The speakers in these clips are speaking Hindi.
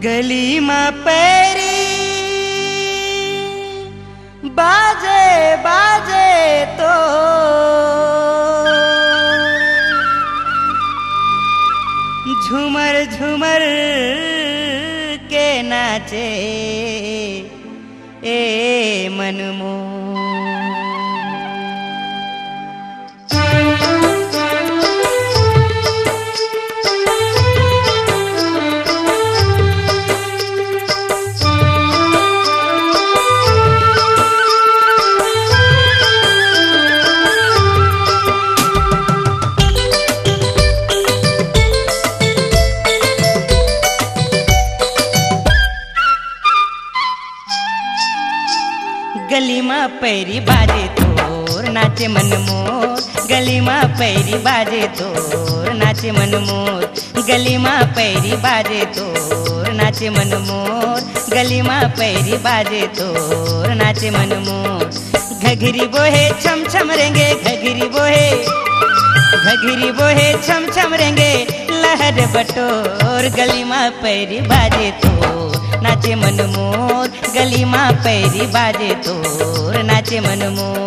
गली में पैरी बाजे बाजे तो झूमर झूमर के नाचे ए मनमो। गली में पैरी बाजे तोर नाचे मन मोर, गली में पैरी बाजे तोर नाचे मन मोर, गली में पैरी बाजे तोर नाचे मन मोर, गली में पैरी बाजे तोर नाचे मन मोर। घघरी बोहे छम छम रेंगे, घघरी बोहे छम छम रेंगे लहर बटोर, गली में पैरी बाजे तोर नाचे मन मोर, गली में पैरी बाजे तोर नाचे मन मोर।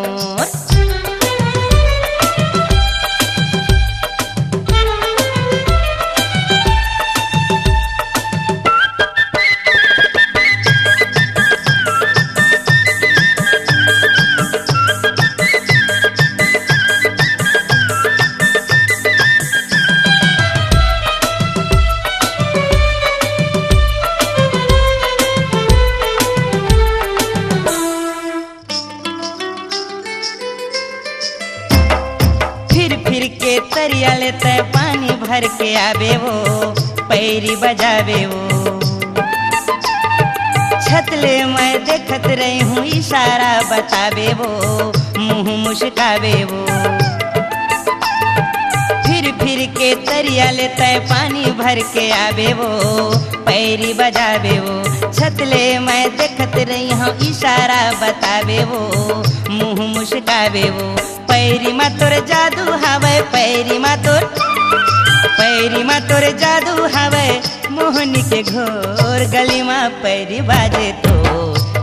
फिर के तरिया लेते पानी भर के आवे वो, पैरी बजावे वो। छतले मैं देखत रही हूँ इशारा बतावे वो, मुँह मुस्कावे वो। फिर के तरिया लेते पानी भर के आवे वो, पैरी बजावे वो। छतले मैं देखत रही हूँ इशारा बतावे वो, मुँह मुस्कावे वो। पैरी मा तोर जादू हवे, पैरी मा तोर जादू हवे मोहनी के घोर, गली मा पैरी बाजे तो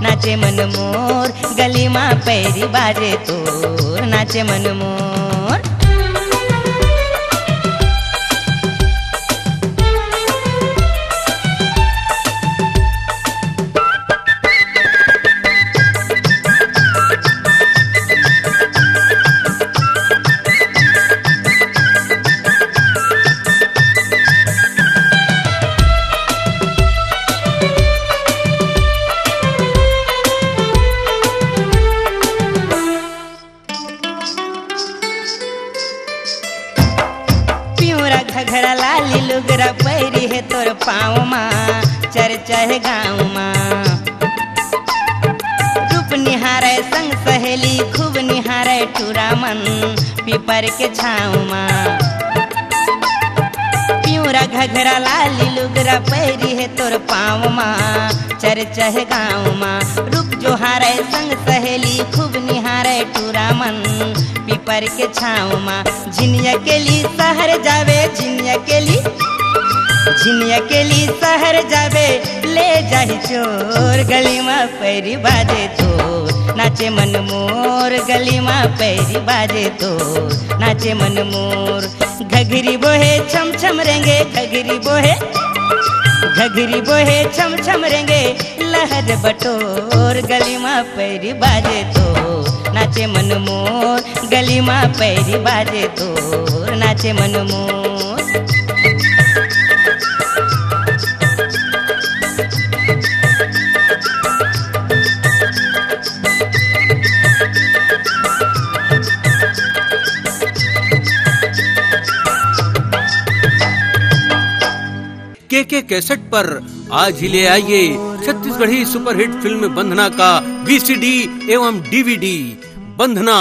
नाचे मन मोर, गली मा पैरी बाजे तो नाचे मन मोर। घघरा लाली लुगरा पैरी है तोर पाँव माँ, चर्चा है गाँव माँ। रूप निहारे संग सहेली खूब निहारे टूरा मन, पीपर के छाँव माँ। प्यूरा घघरा लाली लुगरा पैरी है तोर पाँव माँ, चर्चा है गाँव माँ। रूप जो हारे संग सहेली खूब निहारे टूरा मन, पीपर के छाँव माँ। झिनिया के ली शहर जावे, झिनिया के ली शहर जावे ले जाही चोर, गली में पैरी बाजे तो नाचे मन मोर, गली में पैरी बाजे तो नाचे मन मोर। घघरी बोहे छम छम रेंगे, घघरी बोहे छम छम रेंगे लहर बटोर, गली में पैरी बाजे तो नाचे मन मोर, गली में पैरी बाजे तो नाचे मन मोर। के कैसेट पर आज ही ले आइए छत्तीसगढ़ी सुपरहिट फिल्म बंधना का वीसीडी एवं डीवीडी। बंधना